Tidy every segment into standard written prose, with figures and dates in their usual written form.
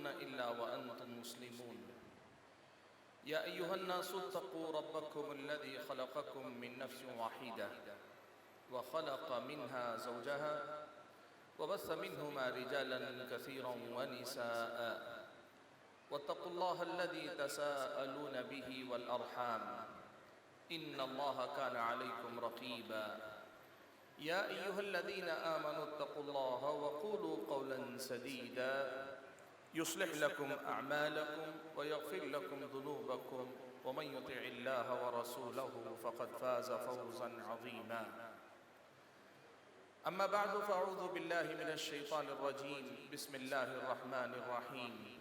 تموتن إلا وأنتم مسلمون يا أيها الناس اتقوا ربكم الذي خلقكم من نفس واحدة وخلق منها زوجها وبث منهما رجالا كثيرا ونساء واتقوا الله الذي تساءلون به والأرحام إن الله كان عليكم رقيبا يا أيها الذين آمنوا اتقوا الله وقولوا قولا سديدا يصلح لكم أعمالكم ويغفر لكم ذنوبكم ومن يطع الله ورسوله فقد فاز فوزا عظيما أما بعد فأعوذ بالله من الشيطان الرجيم بسم الله الرحمن الرحيم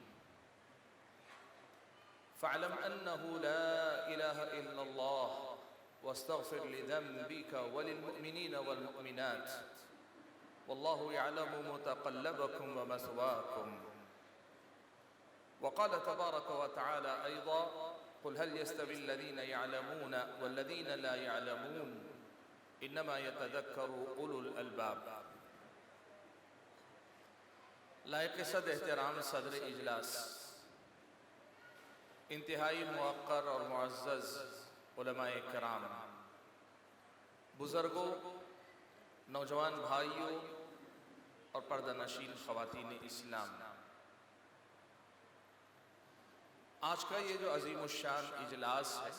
فاعلم أنه لا إله إلا الله واستغفر لذنبك وللمؤمنين والمؤمنات والله يعلم متقلبكم ومثواكم وقال تبارك وتعالى أيضا قل هل يستوي الذين يعلمون والذين لا يعلمون إنما يتذكر أولو الألباب. لائق صد احترام صدر اجلاس، انتہائی موقر اور معزز علماء کرام، بزرگوں، نوجوان بھائیوں اور پردہ نشین خواتین اسلام، آج کا یہ جو عظیم الشان اجلاس ہے،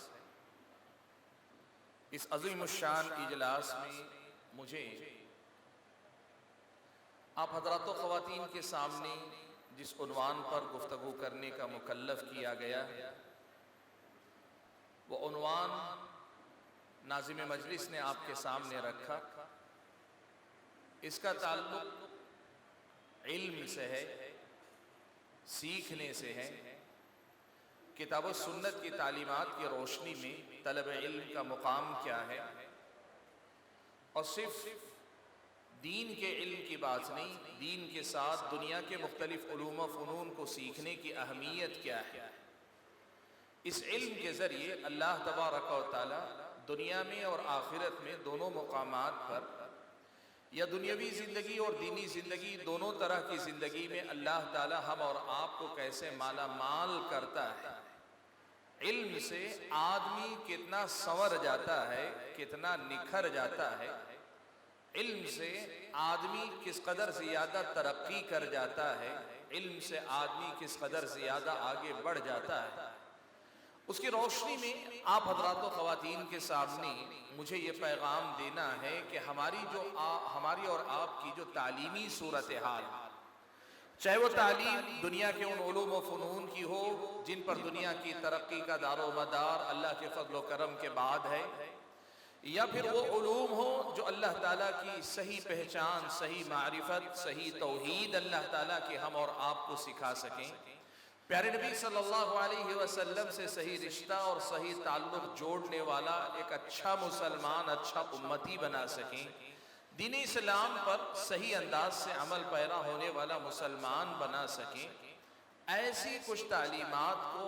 اس عظیم الشان اجلاس میں مجھے آپ حضرات و خواتین کے سامنے جس عنوان پر گفتگو کرنے کا مکلف کیا گیا وہ عنوان ناظم مجلس نے آپ کے سامنے رکھا، اس کا تعلق علم سے ہے، سیکھنے سے ہے، کتاب و سنت کی تعلیمات کی روشنی میں طلب علم کا مقام کیا ہے، اور صرف دین کے علم کی بات نہیں، دین کے ساتھ دنیا کے مختلف علوم و فنون کو سیکھنے کی اہمیت کیا ہے۔ اس علم کے ذریعے اللہ تبارک و تعالی دنیا میں اور آخرت میں دونوں مقامات پر، یا دنیاوی زندگی اور دینی زندگی دونوں طرح کی زندگی میں اللہ تعالی ہم اور آپ کو کیسے مالا مال کرتا ہے۔ علم سے آدمی کتنا سنور جاتا ہے، کتنا نکھر جاتا ہے، علم سے آدمی کس قدر زیادہ ترقی کر جاتا ہے، علم سے آدمی کس قدر زیادہ آگے بڑھ جاتا ہے، اس کی روشنی میں آپ حضرات و خواتین کے سامنے مجھے یہ پیغام دینا ہے کہ ہماری اور آپ کی جو تعلیمی صورتحال، چاہے وہ تعلیم دنیا کے ان علوم و فنون کی ہو جن پر دنیا کی ترقی کا دار و مدار اللہ کے فضل و کرم کے بعد ہے، یا پھر وہ علوم ہو جو اللہ تعالیٰ کی صحیح پہچان، صحیح معرفت، صحیح توحید اللہ تعالیٰ کے ہم اور آپ کو سکھا سکیں، پیارے نبی صلی اللہ علیہ وسلم سے صحیح رشتہ اور صحیح تعلق جوڑنے والا ایک اچھا مسلمان، اچھا امتی بنا سکیں، دین اسلام پر صحیح انداز سے عمل پیرا ہونے والا مسلمان بنا سکیں، ایسی کچھ تعلیمات کو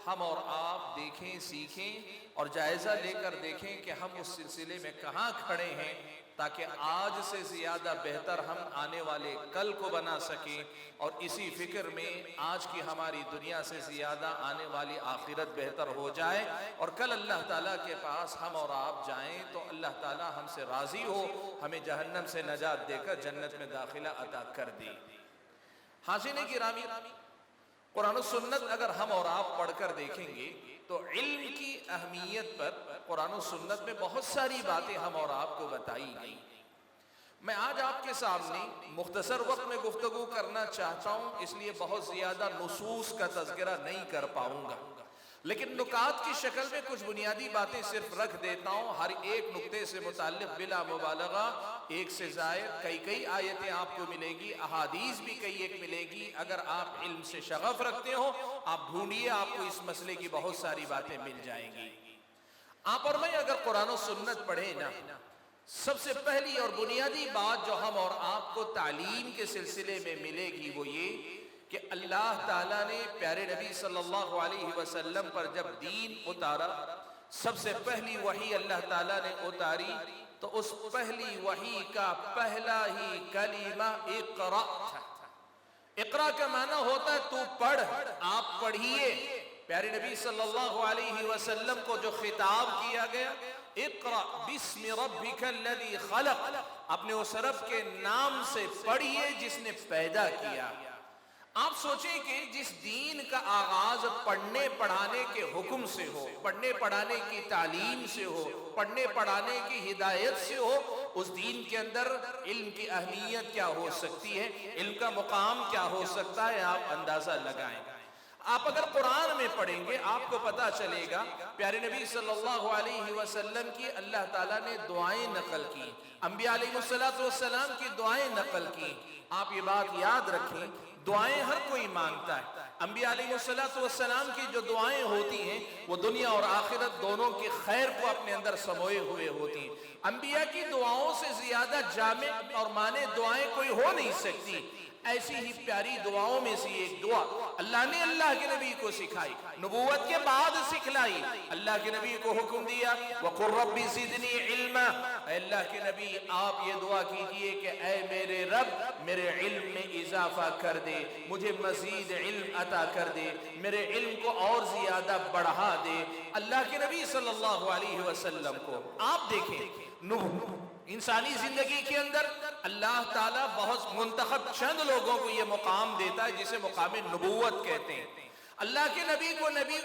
ہم اور آپ دیکھیں، سیکھیں اور جائزہ لے کر دیکھیں کہ ہم اس سلسلے میں کہاں کھڑے ہیں، تاکہ آج سے زیادہ بہتر ہم آنے والے کل کو بنا سکیں، اور اسی فکر میں آج کی ہماری دنیا سے زیادہ آنے والی آخرت بہتر ہو جائے، اور کل اللہ تعالیٰ کے پاس ہم اور آپ جائیں تو اللہ تعالیٰ ہم سے راضی ہو، ہمیں جہنم سے نجات دے کر جنت میں داخلہ عطا کر دے۔ حاضرین گرامی، قرآن و سنت اگر ہم اور آپ پڑھ کر دیکھیں گے تو علم کی اہمیت پر قرآن و سنت میں بہت ساری باتیں ہم اور آپ کو بتائی گئی۔ میں آج آپ کے سامنے مختصر وقت میں گفتگو کرنا چاہتا ہوں، اس لیے بہت زیادہ نصوص کا تذکرہ نہیں کر پاؤں گا، لیکن نکات کی شکل میں کچھ بنیادی باتیں صرف رکھ دیتا ہوں، ہر ایک نقطے سے متعلق بلا مبالغہ ایک سے زائد کئی آیتیں آپ کو ملے گی، احادیث بھی کئی ایک ملے گی۔ اگر آپ علم سے شغف رکھتے ہو، آپ ڈھونڈیے، آپ کو اس مسئلے کی بہت ساری باتیں مل جائیں گی۔ آپ اور میں اگر قرآن و سنت پڑھیں نا، سب سے پہلی اور بنیادی بات جو ہم اور آپ کو تعلیم کے سلسلے میں ملے گی وہ یہ کہ اللہ تعالیٰ نے پیارے نبی صلی اللہ علیہ وسلم پر جب دین اتارا، سب سے پہلی وحی اللہ تعالیٰ نے اتاری تو اس پہلی وحی کا پہلا ہی کلمہ اقرأ تھا۔ اقرا کا معنی ہوتا ہے تو پڑھ، آپ پڑھیے۔ پیارے نبی صلی اللہ علیہ وسلم کو جو خطاب کیا گیا، اقرا بسم ربک الذی خلق، اپنے اس رب کے نام سے پڑھیے جس نے پیدا کیا۔ آپ سوچیں کہ جس دین کا آغاز پڑھنے پڑھانے کے حکم سے ہو، پڑھنے پڑھانے کی تعلیم سے ہو، پڑھنے پڑھانے کی ہدایت سے ہو، اس دین کے اندر علم کی اہمیت کیا ہو سکتی ہے، علم کا مقام کیا ہو سکتا ہے، آپ اندازہ لگائیں۔ آپ اگر قرآن میں پڑھیں گے آپ کو پتا چلے گا، پیارے نبی صلی اللہ علیہ وسلم کی اللہ تعالیٰ نے دعائیں نقل کی، انبیاء علیہ السلام کی دعائیں نقل کی۔ آپ یہ بات یاد رکھیں، دعائیں ہر کوئی مانگتا ہے۔ انبیاء علیہ السلام کی جو دعائیں ہوتی ہیں وہ دنیا اور آخرت دونوں کے خیر کو اپنے اندر سموئے ہوئے ہوتی ہیں۔ انبیاء کی دعاؤں سے زیادہ جامع اور معنی دعائیں کوئی ہو نہیں سکتی۔ ایسی ہی پیاری دعاؤں میں سے ایک دعا اللہ نے اللہ کے نبی کو سکھائی، نبوت کے بعد سکھلائی۔ اللہ کے نبی کو حکم دیا وَقُلْ رَبِّ زِدْنِي عِلْمًا، اے اللہ کے نبی آپ یہ دعا کیجئے کہ اے میرے رب میرے علم میں اضافہ کر دے، مجھے مزید علم عطا کر دے، میرے علم کو اور زیادہ بڑھا دے۔ اللہ کے نبی صلی اللہ علیہ وسلم کو آپ دیکھیں، انسانی زندگی کے اندر اللہ تعالیٰ بہت منتخب چند لوگوں کو یہ مقام دیتا ہے جسے مقام نبوت کہتے ہیں۔ اللہ کے نبی کو نبی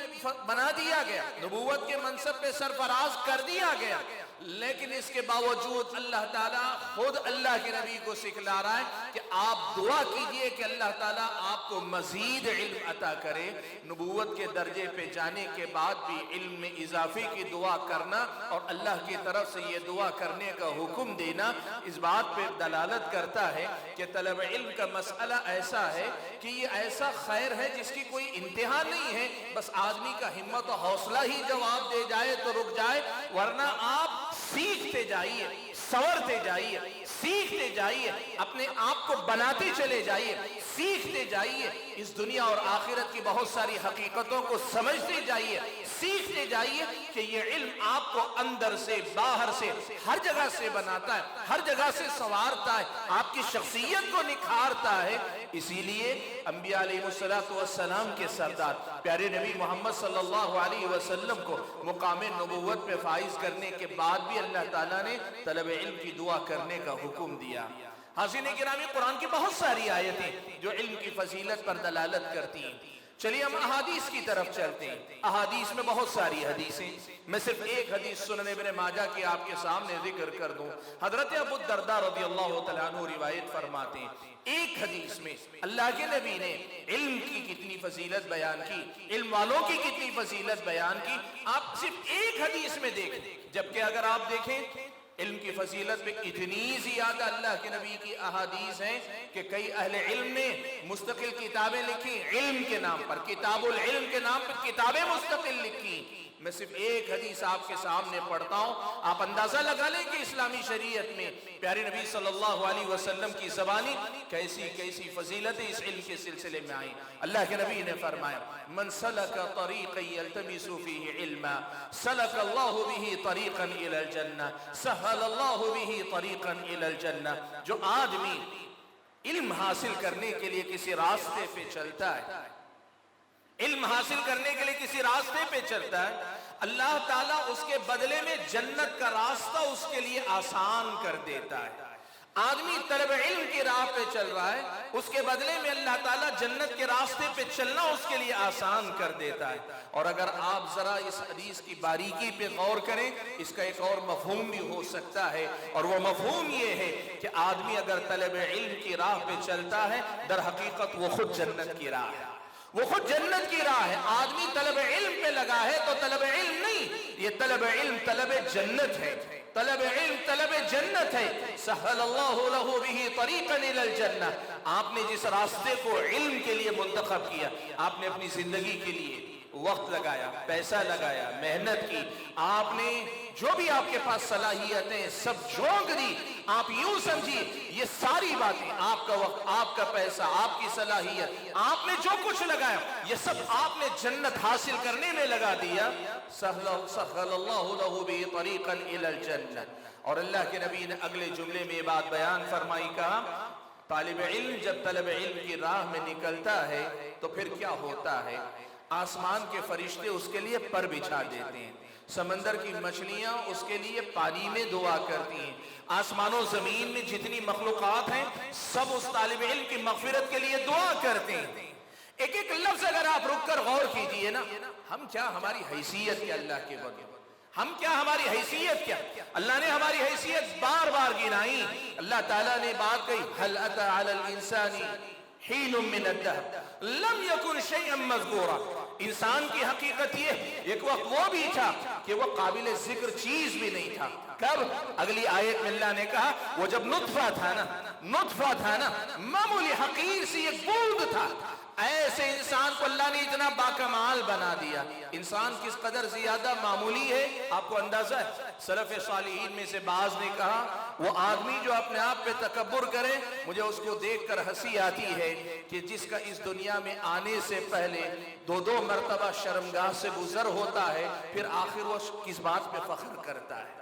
بنا دیا گیا، نبوت کے منصب پہ سرفراز کر دیا گیا، لیکن اس کے باوجود اللہ تعالیٰ خود اللہ کے نبی کو سکھلا رہا ہے کہ آپ دعا کیجئے کہ اللہ تعالیٰ آپ کو مزید علم عطا کرے۔ نبوت کے درجے پہ جانے کے بعد بھی علم میں اضافے کی دعا کرنا اور اللہ کی طرف سے یہ دعا کرنے کا حکم دینا اس بات پہ دلالت کرتا ہے کہ طلب علم کا مسئلہ ایسا ہے کہ یہ ایسا خیر ہے جس کی کوئی انتہا نہیں ہے، بس آدمی کا ہمت و حوصلہ ہی جواب دے جائے تو رک جائے، ورنہ آپ سیکھتے جائیے، سورتے جائیے، سیکھتے جائیے، اپنے آپ کو بناتے چلے جائیے، سیکھتے جائیے، اس دنیا اور آخرت کی بہت ساری حقیقتوں کو سمجھتے جائیے، سیکھتے جائیے کہ یہ علم آپ کو اندر سے باہر سے ہر جگہ سے بناتا ہے، ہر جگہ سے سنوارتا ہے، آپ کی شخصیت کو نکھارتا ہے۔ اسی لیے انبیاء علیہ السلام کے سردار پیارے نبی محمد صلی اللہ علیہ وسلم کو مقام نبوت پہ فائز کرنے کے بعد بھی اللہ تعالیٰ نے طلب علم کی دعا کرنے کا حکم دیا۔ حاضرین گرامی، قرآن کی بہت ساری آیتیں جو علم کی فضیلت پر دلالت کرتی ہیں۔ چلیے ہم احادیث کی طرف چلتے ہیں۔ احادیث میں بہت ساری حدیثیں، میں صرف ایک حدیث سنن ابن ماجہ کی آپ کے سامنے ذکر کر دوں۔ حضرت ابو الدرداء رضی اللہ تعالیٰ عنہ روایت فرماتے ہیں، ایک حدیث میں اللہ کے نبی نے علم کی کتنی فضیلت بیان کی، علم والوں کی کتنی فضیلت بیان کی، آپ صرف ایک حدیث میں دیکھیں۔ جبکہ اگر آپ دیکھیں علم کی فضیلت میں اتنی زیادہ اللہ کے نبی کی احادیث ہیں کہ کئی اہل علم نے مستقل کتابیں لکھی علم کے نام پر، کتاب العلم کے نام پر کتابیں مستقل لکھی۔ میں صرف ایک حدیث آپ کے سامنے پڑھتا ہوں، آپ اندازہ لگا لیں کہ اسلامی شریعت میں پیارے نبی صلی اللہ علیہ وسلم کی زبانی کیسی کیسی فضیلتیں اس علم کے سلسلے میں آئیں۔ اللہ کے نبی نے فرمایا من سلک طریقا یلتمس فیہ علما سلک اللہ بہ طریقا الی الجنہ سہل اللہ بہ طریقا الی الجنہ۔ جو آدمی علم حاصل کرنے کے لیے کسی راستے پہ چلتا ہے، علم حاصل کرنے کے لیے کسی راستے پہ چلتا ہے، اللہ تعالیٰ اس کے بدلے میں جنت کا راستہ اس کے لیے آسان کر دیتا ہے۔ آدمی طلب علم کی راہ پہ چل رہا ہے، اس کے بدلے میں اللہ تعالیٰ جنت کے راستے پہ چلنا اس کے لیے آسان کر دیتا ہے۔ اور اگر آپ ذرا اس حدیث کی باریکی پہ غور کریں، اس کا ایک اور مفہوم بھی ہو سکتا ہے، اور وہ مفہوم یہ ہے کہ آدمی اگر طلب علم کی راہ پہ چلتا ہے، در حقیقت وہ خود جنت کی راہ ہے، وہ خود جنت کی راہ ہے۔ آدمی طلب علم پہ لگا ہے تو طلب علم نہیں، یہ طلب علم طلب جنت ہے، طلب علم طلب جنت ہے۔ سہل اللہ لہ بہ طریقا الی الجنہ۔ آپ نے جس راستے کو علم کے لیے منتخب کیا، آپ نے اپنی زندگی کے لیے وقت لگایا، پیسہ لگایا، محنت کی، آپ نے جو بھی آپ کے پاس صلاحیتیں سب جھونک دی۔ آپ یوں سمجھیے یہ ساری باتیں، آپ کا وقت، آپ کا پیسہ، آپ کی صلاحیت، آپ نے جو کچھ لگایا یہ سب آپ نے جنت حاصل کرنے میں لگا دیا۔ سہل اللہ لہ بہ طریقا الی الجنہ۔ اور اللہ کے نبی نے اگلے جملے میں یہ بات بیان فرمائی، کہا तालिब इल्म जब तलब इल्म की राह में निकलता है तो फिर क्या होता है, आसमान के फरिश्ते उसके लिए पर बिछा देते हैं, समंदर की मछलियां उसके लिए पानी में दुआ करती हैं, आसमानों जमीन में जितनी मखलूकात हैं सब उस तालिब इल्म की मगफिरत के लिए दुआ करते हैं। एक एक लफ्ज अगर आप रुक कर गौर कीजिए ना, हम क्या, हमारी हैसियत क्या अल्लाह के बगैर, हम क्या, हमारी हैसियत क्या, अल्लाह ने हमारी हैसियत बार बार गिनाई। अल्लाह ताला ने बात कही, हल अता अलल इंसानी हीनुम मिनद दहर लम यकुन शैअन मज़कूरा। इंसान की हकीकत ये, एक वक्त वो भी था कि वो काबिल जिक्र चीज भी नहीं था। कब? अगली आयत में अल्लाह ने कहा, वो जब नुत्फा था ना, मामूली हकीर सी एक बूंद था, ऐसे इंसान को अल्लाह ने इतना बाकमाल बना दिया। इंसान किस कदर ज्यादा मामूली है आपको अंदाजा है। सलफ सालिहीन में से बाज ने कहा, वो आदमी जो अपने आप पे तकब्बुर करे, मुझे उसको देखकर हंसी आती है कि जिसका इस दुनिया में आने से पहले दो मर्तबा शर्मगाह से गुजर होता है, फिर आखिर वो किस बात पे फख्र करता है।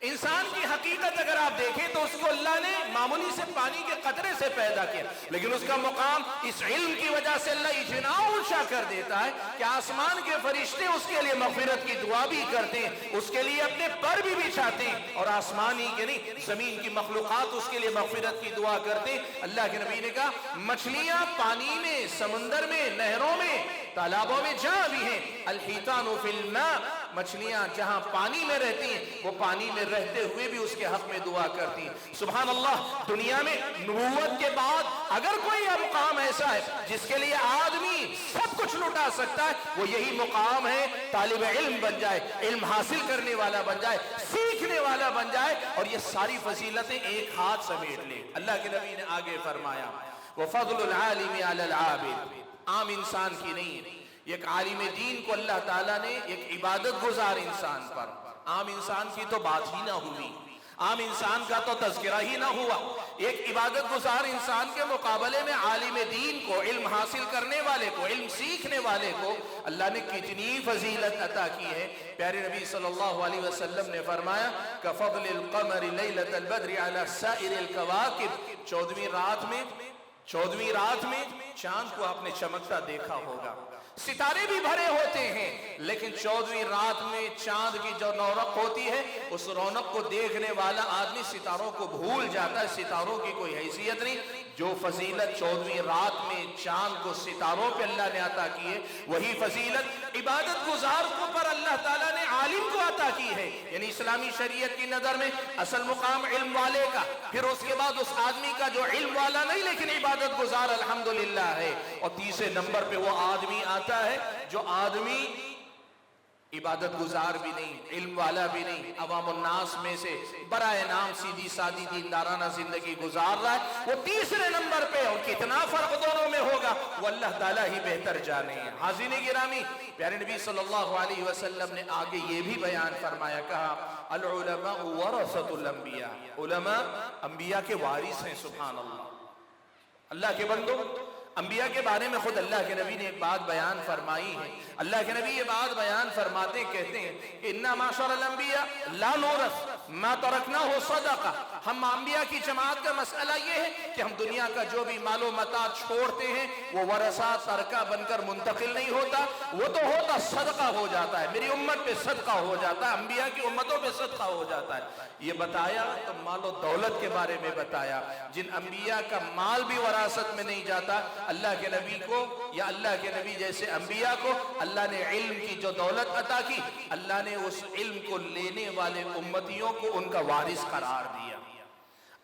इंसान की हकीकत अगर आप देखें तो उसको अल्लाह ने मामूली से पानी के कतरे से पैदा किया, लेकिन उसका मुकाम इस इल्म की वजह से अल्लाह इतना ऊंचा कर देता है कि आसमान के फरिश्ते उसके लिए मगफिरत की दुआ भी करते हैं, उसके लिए अपने पर भी बिछाते हैं, और आसमानी के नहीं जमीन की मखलूकात उसके लिए मगफिरत की दुआ करते हैं। अल्लाह के नबी ने कहा, मछलियां पानी में, समंदर में, नहरों में, तालाबों में जहां भी हैं, अल-हितानु फिल मा, मछलियां जहां पानी में रहती हैं वो पानी में रहते हुए भी उसके हक में दुआ करती हैं। सुभान अल्लाह। दुनिया में नबूवत के बाद अगर कोई मुकाम ऐसा है जिसके लिए आदमी सब कुछ लुटा सकता है, वो यही मुकाम है, तालिब इल्म बन जाए, इल्म हासिल करने वाला बन जाए, सीखने वाला बन जाए, और ये सारी फजीलतें एक हाथ समेट ले। अल्लाह के नबी ने आगे फरमाया, वो फज़लुल आलिमी अलल आबिद, आम इंसान की नहीं, एक आलिम दीन को अल्लाह ताला ने एक इबादत गुजार इंसान पर, आम इंसान की तो बात ही ना हुई, आम इंसान का तो तज़किरा ही ना हुआ, एक इबादत गुजार इंसान के मुकाबले में आलिम दीन को, इल्म हासिल करने वाले को, इल्म सीखने वाले को अल्लाह ने कितनी फजीलत अता की है। प्यारे नबी सल्लल्लाहु अलैहि वसल्लम ने फरमाया, कफ़ज़लिल क़मरि लैलतल बद्रि अला साइरिल कवाकिब, 14वीं रात में चांद को आपने चमकता देखा होगा, सितारे भी भरे होते हैं, लेकिन 14वीं रात में चांद की जो रौनक होती है, उस रौनक को देखने वाला आदमी सितारों को भूल जाता है, सितारों की कोई हैसियत नहीं। जो फजीलत 14वीं रात में चांद को सितारों पे अल्लाह ने अता की है, वही फजीलत इबादत गुजार को पर अल्लाह ताला ने आलिम को अता की है। यानी इस्लामी शरीयत की नजर में असल मुकाम इल्म वाले का, फिर उसके बाद उस आदमी का जो इल्म वाला नहीं लेकिन इबादत गुजार अल्हम्दुलिल्लाह है, और तीसरे नंबर पे वो आदमी आता है जो आदमी इबादत गुजार भी नहीं, इल्म वाला भी नहीं, अवामुन्नास में से बराए नाम सीधी सादी दीनदाराना जिंदगी गुजार रहा है, वो तीसरे नंबर पे। और कितना फर्क दोनों में होगा वो अल्लाह ताला ही बेहतर जाने हैं। हाज़िन गिरामी, प्यारे नबी सल्लल्लाहु अलैहि वसल्लम ने आगे ये भी बयान फरमाया, कहा अल उलमा वरसतुल अंबिया, उलमा अंबिया के वारिस हैं। सुभान अल्लाह। अल्लाह के बंदो, अंबिया के बारे में खुद अल्लाह के नबी ने एक बात बयान फरमाई है। अल्लाह के नबी ये बात बयान फरमाते कहते हैं, इन्ना माशरल अंबिया ला नूरस मा तरकना हो सदका। हम अंबिया की जमात का मसला ये है कि हम दुनिया का जो भी मालो मता छोड़ते हैं वो वरसा सरका बनकर मुंतकिल नहीं होता, वो तो होता सदका हो जाता है, मेरी उम्मत पे सदका हो जाता है, अंबिया की उम्मतों पे सदका हो जाता है। ये बताया तो मालो दौलत के बारे में बताया, जिन अंबिया का माल भी वरासत में नहीं जाता, अल्लाह के नबी को या अल्लाह के नबी जैसे अंबिया को अल्लाह ने इल्म की जो दौलत अता की, अल्लाह ने उस इल्म को लेने वाले उम्मतियों को उनका वारिस करार दिया।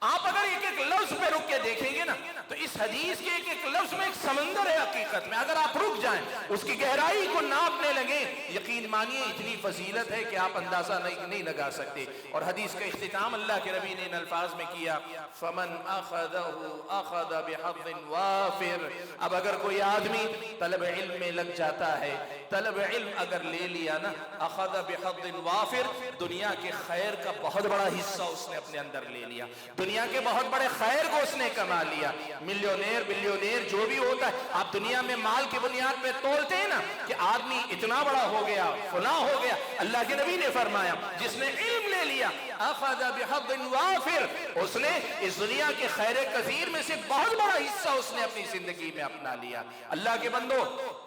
आप अगर एक एक लफ्ज पे रुक के देखेंगे ना, तो इस हदीस के एक एक लफ्ज में एक समंदर है हकीकत में। अगर आप रुक जाएं, उसकी गहराई को नापने लगे, यकीन मानिए इतनी फजीलत है कि आप अंदाजा नहीं लगा सकते। और हदीस का इख्तिताम अल्लाह के नबी ने इन अल्फाज में किया, फमन अखदहु अखद बिहद्दिन वाफिर। अब अगर कोई आदमी तलब इल्म में लग जाता है, तलब इल्म अगर ले लिया ना, अखद बिहद्दिन वाफिर, दुनिया के खैर का बहुत बड़ा हिस्सा उसने अपने अंदर ले लिया, दुनिया के बहुत बड़े खैर को उसने कमा लिया। मिलियनेर बिलियनेर जो भी होता है, आप दुनिया में माल की बुनियाद पे तोलते हैं ना कि आदमी इतना बड़ा हो गया, फला हो गया। अल्लाह के नबी ने फरमाया, जिसने इल्म ले ले लिया, अखज़ बिहद्दिन वाफिर, उसने इस दुनिया के खैर कसीर में से बहुत बड़ा हिस्सा उसने अपनी जिंदगी में अपना लिया। अल्लाह के बंदो,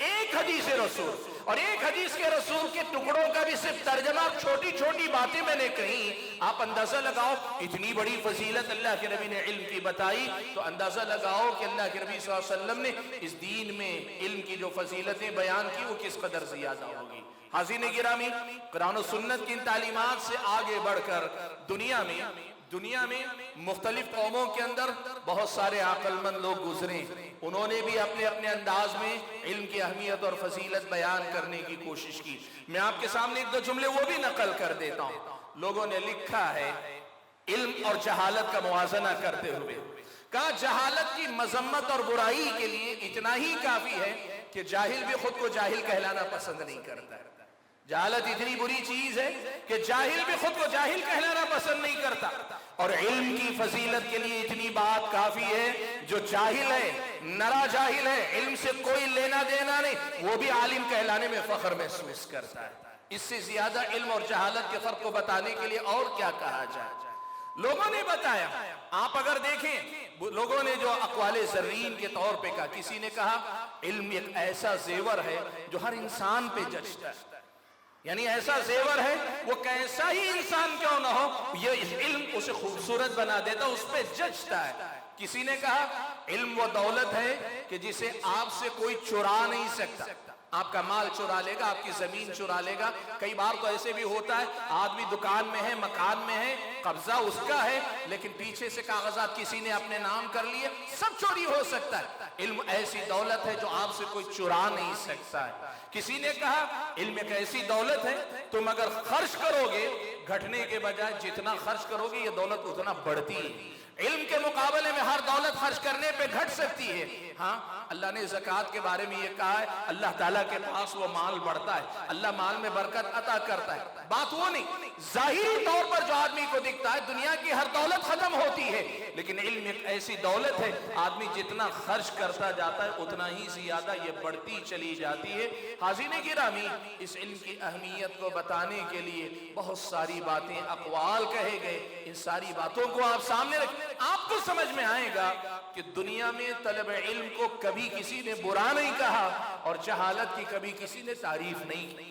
एक हदीस रसूल और एक हदीस के रसूल के टुकड़ों का भी सिर्फ तर्जमा, छोटी छोटी बातें मैंने कही, आप अंदाजा लगाओ इतनी बड़ी फजीलत अल्लाह के नबी ने इल्म की बताई, तो अंदाजा लगाओ कि अल्लाह के नबी सल्लल्लाहु अलैहि वसल्लम ने इस दीन में इल्म की जो फजीलतें बयान की वो किस कदर ज्यादा होगी। हाज़रीन गिरामी, कुरान और सुन्नत की इन तालीमात से आगे बढ़कर दुनिया में मुख्तलिफ कौमों के अंदर बहुत सारे अक्लमंद लोग गुजरे, उन्होंने भी अपने अपने अंदाज में इल्म की अहमियत और फजीलत बयान करने की कोशिश की। मैं आपके सामने एक दो जुमले वो भी नकल कर देता हूं। लोगों ने लिखा है इल्म और जहालत का मुआजना करते हुए, कहा जहालत की मजम्मत और बुराई के लिए इतना ही काफी है कि जाहिल भी खुद को जाहिल कहलाना पसंद नहीं करता है। जहालत इतनी बुरी चीज है कि जाहिल भी खुद को जाहिल कहलाना पसंद नहीं करता, और इल्म की फजीलत के लिए इतनी बात काफी है, जो जाहिल है, नरा जाहिल है, इल्म से कोई लेना देना नहीं, वो भी आलिम कहलाने में फख्र महसूस करता है। इससे ज्यादा इल्म और जहालत के फर्क को बताने के लिए और क्या कहा जाए। लोगों ने बताया, आप अगर देखें, लोगों ने जो अक़वाले ज़र्रीन के तौर पे कहा, किसी ने कहा इल्म एक ऐसा जेवर है जो हर इंसान पे जचता है, यानी ऐसा जेवर है वो कैसा ही इंसान क्यों ना हो, ये इल्म उसे खूबसूरत बना देता, उस पे जचता है। किसी ने कहा इल्म वो दौलत है कि जिसे आपसे कोई चुरा नहीं सकता, आपका माल चुरा लेगा, आपकी जमीन चुरा लेगा। कई बार तो ऐसे भी होता है, आदमी दुकान में है, मकान में है, कब्जा उसका है, लेकिन पीछे से कागजात किसी ने अपने नाम कर लिए, सब चोरी हो सकता है। इल्म ऐसी दौलत है जो आपसे कोई चुरा नहीं सकता है। किसी ने कहा इल्म एक ऐसी दौलत है, तुम अगर खर्च करोगे, घटने के बजाय जितना खर्च करोगे ये दौलत उतना बढ़ती है। इल्म के मुकाबले में हर दौलत खर्च करने पे घट सकती है। हाँ, अल्लाह ने ज़कात के बारे में ये कहा है, अल्लाह ताला के पास वो माल बढ़ता है, अल्लाह माल में बरकत अता करता है। बात वो नहीं, जाहिरी तौर पर जो आदमी को दिखता है दुनिया की हर दौलत खत्म होती है, लेकिन इल्म एक ऐसी दौलत है, आदमी जितना खर्च करता जाता है उतना ही ज्यादा ये बढ़ती चली जाती है। हाज़रीन गिरामी, इस इल्म की अहमियत को बताने के लिए बहुत सारी बातें, अक़वाल कहे गए, इन सारी बातों को आप सामने रखें, आपको समझ में आएगा कि दुनिया में तलब इल्म को कभी किसी ने बुरा नहीं कहा और जहालत की कभी किसी ने तारीफ नहीं की।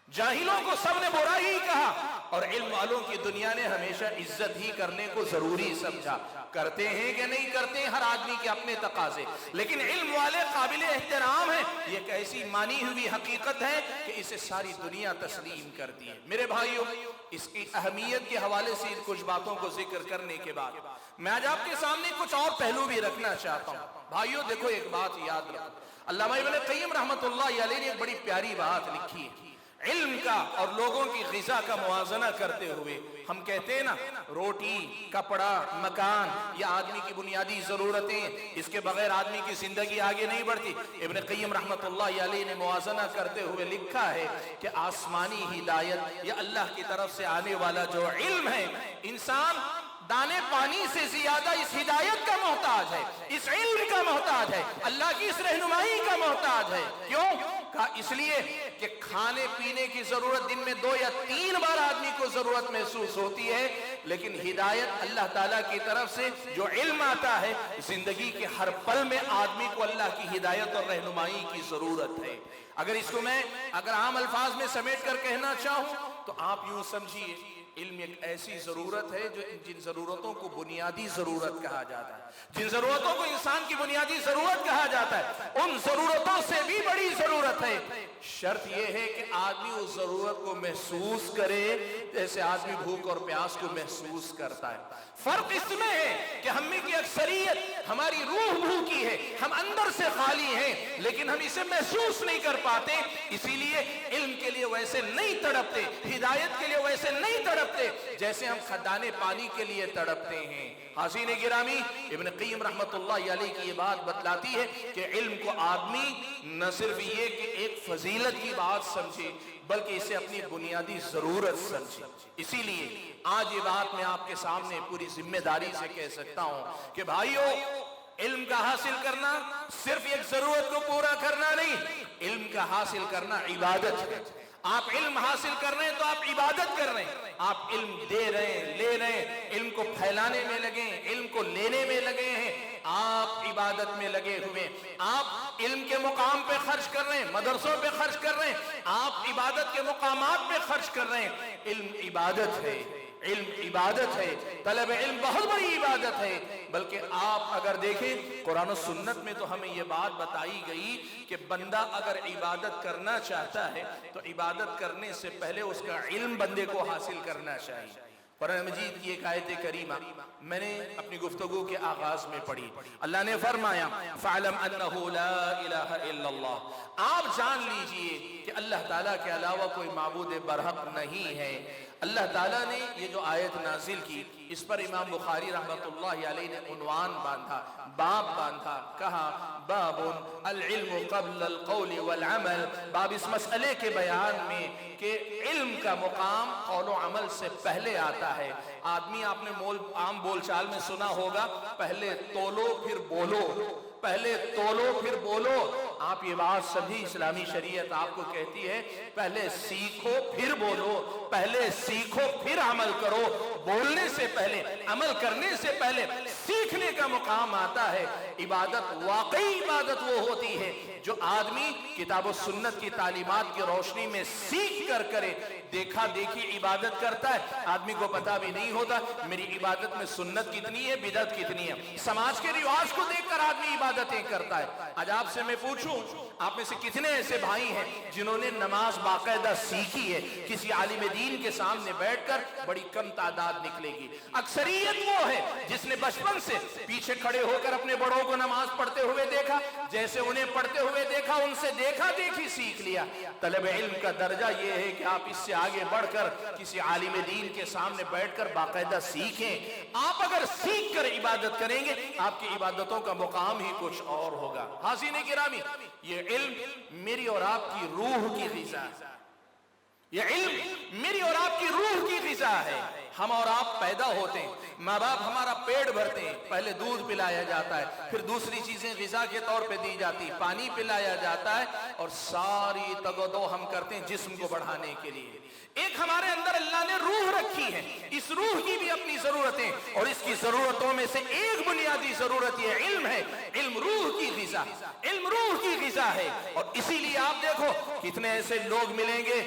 जाहिलों को सबने बुरा ही कहा और इल्म वालों की दुनिया ने हमेशा इज्जत ही करने को जरूरी समझा। करते हैं कि नहीं करते हैं, हर आदमी के अपने तकाजे, लेकिन इल्म वाले काबिल एहतराम है। ये एक ऐसी मानी हुई हकीकत है कि इसे सारी दुनिया तस्लीम करती है। मेरे भाइयों, इसकी अहमियत के हवाले से कुछ बातों को जिक्र करने के बाद मैं आज आपके सामने कुछ और पहलू भी रखना चाहता हूँ। भाइयों देखो, एक बात याद रखो, अल्लामा इब्न क़य्यिम रहमतुल्लाह अलैह ने एक बड़ी प्यारी बात लिखी है। इल्म का और लोगों की ग़िज़ा का मुआज़ना करते हुए हम कहते हैं ना, रोटी, कपड़ा, मकान, ये आदमी की बुनियादी ज़रूरतें, इसके बगैर आदमी की ज़िंदगी आगे नहीं बढ़ती। इब्न क़य्यिम रहमतुल्लाह अलैह ने मुआज़ना करते हुए लिखा है कि आसमानी हिदायत, ये अल्लाह की तरफ से आने वाला जो इल्म है, इंसान दाने पानी से ज्यादा इस हिदायत का मोहताज है, इस इल्म का मोहताज है, अल्लाह की इस रहनुमाई का मोहताज है। क्यों? कहा इसलिए कि खाने पीने की जरूरत दिन में 2 या 3 बार आदमी को जरूरत महसूस होती है, लेकिन हिदायत अल्लाह ताला की तरफ से जो इल्म आता है, जिंदगी के हर पल में आदमी को अल्लाह की हिदायत और रहनुमाई की जरूरत है। अगर इसको मैं आम अल्फाज में समेट कर कहना चाहूं तो आप यूं समझिए, इल्म एक ऐसी जरूरत है जो जिन जरूरतों को बुनियादी जरूरत कहा जाता है, जिन जरूरतों को इंसान की बुनियादी जरूरत कहा जाता है, उन जरूरतों से भी बड़ी जरूरत है। शर्त यह है कि आदमी उस जरूरत को महसूस करे जैसे आदमी भूख और प्यास को महसूस करता है। फर्क इसमें है कि हम में की अक्सरियत, हमारी रूह भूखी है, हम अंदर से खाली हैं, लेकिन हम इसे महसूस नहीं कर पाते, इसीलिए इल्म के लिए वैसे नहीं तड़पते, हिदायत के लिए वैसे नहीं तड़पते जैसे हम खदाने पानी के लिए तड़पते हैं। हाज़रीन गिरामी, इब्न क़य्यिम रहमतुल्लाह अलैह की ये बात बतलाती है कि इल्म को आदमी न सिर्फ ये कि एक फजीलत की बात समझे, बल्कि इसे अपनी बुनियादी जरूरत समझे। इसीलिए आज ये बात मैं आपके सामने पूरी जिम्मेदारी से कह सकता हूं कि भाइयों, इल्म का हासिल करना सिर्फ एक जरूरत को पूरा करना नहीं, इल्म का हासिल करना इबादत है। آپ علم حاصل کر رہے ہیں تو آپ عبادت کر رہے ہیں، آپ علم دے رہے ہیں، لے رہے ہیں، علم کو پھیلانے میں لگے ہیں، علم کو لینے میں لگے ہیں، آپ عبادت میں لگے ہوئے، آپ علم کے مقام پہ خرچ کر رہے ہیں، مدرسوں پہ خرچ کر رہے ہیں، آپ عبادت کے مقامات پہ خرچ کر رہے ہیں۔ علم عبادت ہے، علم عبادت ہے، طلب علم بہت بڑی عبادت ہے۔ بلکہ آپ اگر دیکھیں قرآن و سنت میں تو ہمیں یہ بات بتائی گئی کہ بندہ اگر عبادت کرنا چاہتا ہے تو عبادت کرنے سے پہلے اس کا علم بندے کو حاصل کرنا چاہیے۔ قرآن مجید کی ایک آیت کریمہ میں نے اپنی گفتگو کے آغاز میں پڑھی، اللہ نے فرمایا فَعْلَمْ أَنَّهُ لَا إِلَهَ إِلَّا اللَّهُ، آپ جان لیجئے کہ اللہ تعالیٰ کے علاوہ کوئی معبود برحق نہیں ہے۔ اللہ تعالیٰ نے یہ جو آیت نازل کی اس پر امام بخاری رحمت اللہ علیہ نے عنوان باندھا، باب باندھا، کہا باب العلم قبل القول والعمل، باب اس مسئلے کے بیان میں کہ علم کا مقام قول و عمل سے پہلے آتا ہے۔ آدمی آپ نے عام بول چال میں سنا ہوگا پہلے تولو پھر بولو، پہلے تولو پھر بولو۔ آپ یہ بات سبھی اسلامی شریعت آپ کو کہتی ہے پہلے سیکھو پھر بولو، پہلے سیکھو پھر عمل کرو، بولنے سے پہلے، عمل کرنے سے پہلے سیکھنے کا مقام آتا ہے۔ عبادت واقعی عبادت وہ ہوتی ہے جو آدمی کتاب و سنت کی تعلیمات کی روشنی میں سیکھ کر کرے۔ دیکھا دیکھی عبادت کرتا ہے، آدمی کو پتا بھی نہیں ہوتا میری عبادت میں سنت کتنی ہے، بدعت کتنی ہے۔ سماج کے رواج کو دیکھ کر آدمی عبادتیں کرتا ہے۔ آج آپ سے میں پوچھوں آپ میں سے کتنے ایسے بھائی ہیں جنہوں نے نماز باقاعدہ سیکھی ہے؟ کسی عالم دین کے سامنے بیٹھ کر بڑی کم تعداد نکلے گی۔ اکثریت وہ ہے جس نے بچپن سے پیچھے کھڑے ہو کر اپنے بڑوں کو نماز پڑھتے ہوئے دیکھا، جیسے انہیں پڑھتے ہوئے دیکھا ان سے دیکھا دیکھی سیکھ لیا۔ طلب علم کا درجہ یہ ہے کہ آپ اس سے آگے بڑھ کر کسی عالم دین کے سامنے بیٹھ کر باقاعدہ سیکھیں۔ آپ اگر سیکھ کر عبادت کریں گے آپ کی عبادتوں کا مقام ہی کچھ اور ہوگا۔ حاضرین گرامی، یہ علم میری اور آپ کی روح کی غذا ہے، یہ علم میری اور آپ کی روح کی غذا ہے۔ ہم اور آپ پیدا ہوتے ہیں، ماں باپ ہمارا پیٹ بھرتے ہیں، پہلے دودھ پلایا جاتا ہے، پھر دوسری چیزیں غذا کے طور پہ دی جاتی، پانی پلایا جاتا ہے، اور ساری تگ و دو ہم کرتے ہیں جسم کو بڑھانے کے لیے۔ ایک ہمارے اندر اللہ نے روح رکھی ہے، اس روح کی بھی اپنی ضرورتیں، اور اس کی ضرورتوں میں سے ایک بنیادی ضرورت یہ علم ہے۔ علم روح کی غذا، علم روح کی غذا ہے۔ اور اسی لیے آپ دیکھو کتنے ایسے لوگ ملیں گے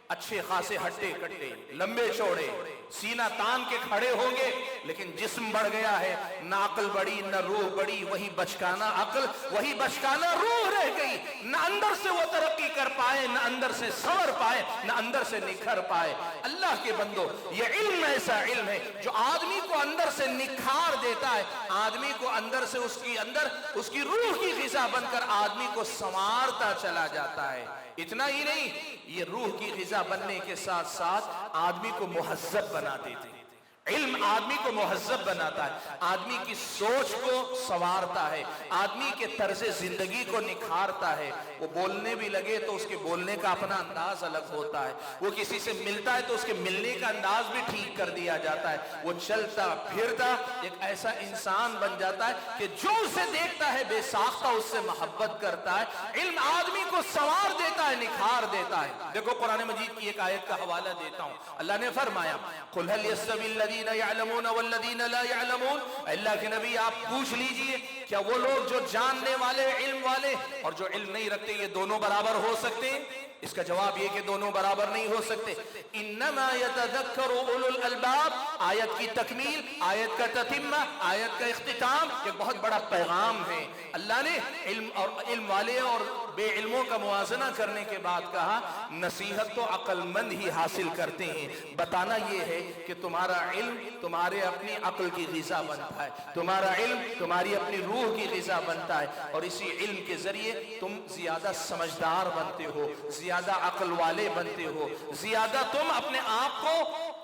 اچھے خاصے ہٹے کٹے، لمبے چوڑے، سینہ تان کے کھڑے ہوں گے، لیکن جسم بڑھ گیا ہے، نہ عقل بڑی نہ روح بڑی، وہی بچکانا عقل وہی بچکانا روح رہ گئی۔ نہ اندر سے وہ ترقی کر پائے، نہ اندر سے سنور پائے، نہ اندر سے نکھر پائے۔ اللہ کے بندو، یہ علم ایسا علم ہے جو آدمی کو اندر سے نکھار دیتا ہے، آدمی کو اندر سے اس کی روح کی غذا بن کر آدمی کو سنوارتا چلا جاتا ہے۔ اتنا ہی نہیں، یہ روح کی غذا بننے کے ساتھ ساتھ آدمی کو مہذب بنا دیتے ہیں۔ علم آدمی کو مہذب بناتا ہے، آدمی کی سوچ کو سنوارتا ہے، آدمی کے طرز زندگی کو نکھارتا ہے۔ وہ بولنے بھی لگے تو اس کے بولنے کا اپنا انداز الگ ہوتا ہے، وہ کسی سے ملتا ہے تو اس کے ملنے کا انداز بھی ٹھیک کر دیا جاتا ہے، وہ چلتا پھرتا ایک ایسا انسان بن جاتا ہے کہ جو اسے دیکھتا ہے بے ساختہ اس سے محبت کرتا ہے۔ علم آدمی کو سنوار دیتا ہے، نکھار دیتا ہے۔ دیکھو قرآن مجید کی ایک آیت کا حوالہ دیتا ہوں، اللہ نے فرمایا قُلْ هَلْ يَسْتَوِي الَّذِينَ يَعْلَمُونَ وَالَّذِينَ لَا يَعْلَمُونَ، اللہ کے نبی آپ پوچھ لیجئے کیا وہ لوگ جو جاننے والے، علم والے، اور جو علم نہیں رکھتے یہ دونوں برابر ہو سکتے ہیں؟ اس کا جواب یہ کہ دونوں برابر نہیں ہو سکتے۔ انما یتذکر اولو الالباب، آیت کی تکمیل، آیت کا تتمہ، آیت کا اختتام ایک بہت بڑا پیغام ہے۔ اللہ نے علم والے اور بے علموں کا موازنہ کرنے کے بعد کہا نصیحت تو عقل مند ہی حاصل کرتے ہیں، بتانا یہ ہے کہ تمہارا علم تمہارے اپنی عقل کی غذا بنتا ہے، تمہارا علم تمہاری اپنی روح کی غذا بنتا ہے، اور اسی علم کے ذریعے تم زیادہ سمجھدار بنتے ہو، زیادہ عقل والے بنتے ہو، زیادہ تم اپنے آپ کو